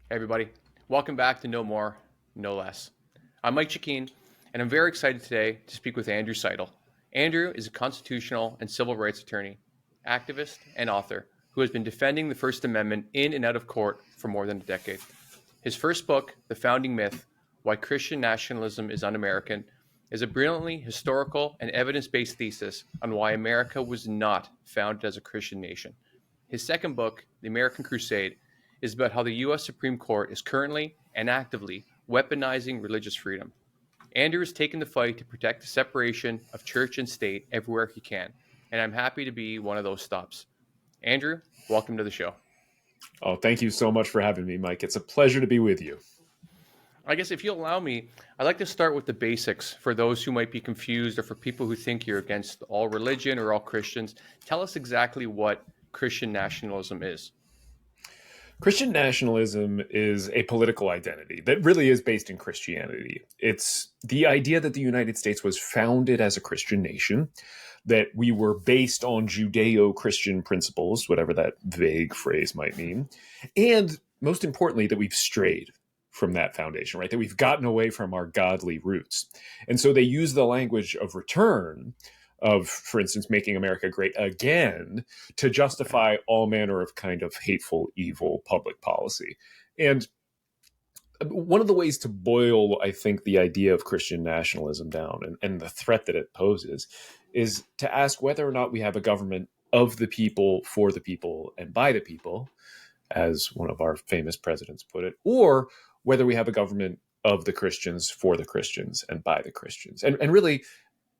Hey everybody, welcome back to No More, No Less. I'm Mike Chikeen, and I'm very excited today to speak with Andrew Seidel. Andrew is a constitutional and civil rights attorney, activist, and author who has been defending the First Amendment in and out of court for more than a decade. His first book, The Founding Myth, Why Christian Nationalism is Un-American, is a brilliantly historical and evidence-based thesis on why America was not founded as a Christian nation. His second book, The American Crusade, is about how the U.S. Supreme Court is currently and actively weaponizing religious freedom. Andrew has taken the fight to protect the separation of church and state everywhere he can, and I'm happy to be one of those stops. Andrew, welcome to the show. Oh, thank you so much for having me, Mike. It's a pleasure to be with you. I guess if you'll allow me, I'd like to start with the basics for those who might be confused or for people who think you're against all religion or all Christians. Tell us exactly what Christian nationalism is. Christian nationalism is a political identity that really is based in Christianity. It's the idea that the United States was founded as a Christian nation, that we were based on Judeo-Christian principles, whatever that vague phrase might mean, and most importantly, that we've strayed from that foundation, right? That we've gotten away from our godly roots. And so they use the language of return, of, for instance, making America great again, to justify all manner of kind of hateful, evil public policy. And one of the ways to boil, I think, the idea of Christian nationalism down and the threat that it poses is to ask whether or not we have a government of the people, for the people, and by the people, as one of our famous presidents put it, or whether we have a government of the Christians, for the Christians, and by the Christians. And really,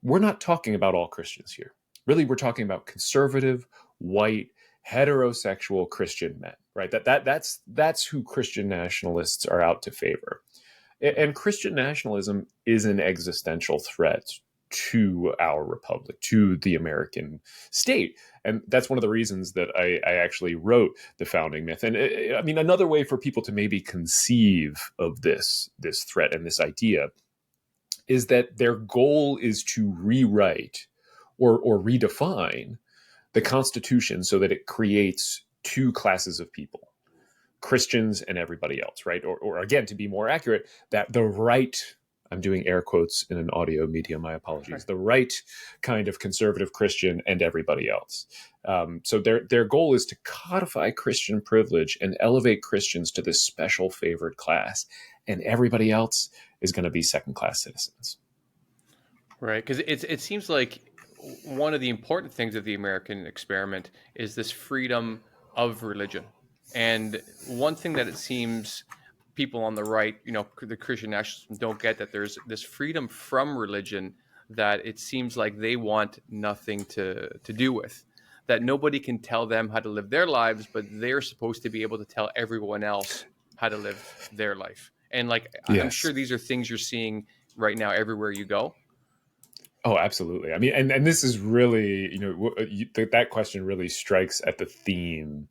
we're not talking about all Christians here. Really, we're talking about conservative, white, heterosexual Christian men, right? That's who Christian nationalists are out to favor. And Christian nationalism is an existential threat to our republic, to the American state. And that's one of the reasons that I actually wrote The Founding Myth. And I mean, another way for people to maybe conceive of this threat and this idea is that their goal is to rewrite or redefine the Constitution so that it creates two classes of people, Christians and everybody else, right? Or again, to be more accurate, that the right, I'm doing air quotes in an audio medium, my apologies, the right kind of conservative Christian and everybody else. So their goal is to codify Christian privilege and elevate Christians to this special favored class, and everybody else is going to be second-class citizens. Right, because it seems like one of the important things of the American experiment is this freedom of religion. And one thing that it seems people on the right, the Christian nationalists don't get, that there's this freedom from religion that it seems like they want nothing to do with. That nobody can tell them how to live their lives, but they're supposed to be able to tell everyone else how to live their life. And Yes. I'm sure these are things you're seeing right now everywhere you go. Oh, absolutely. I mean, and this is really, that question really strikes at the theme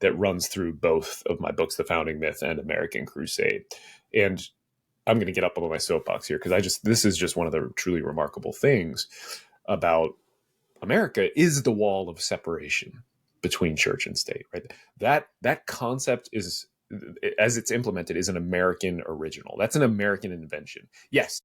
that runs through both of my books, The Founding Myth and American Crusade. And I'm going to get up on my soapbox here because this is just one of the truly remarkable things about America is the wall of separation between church and state, right? That concept is, as it's implemented, is an American original. That's an American invention. Yes,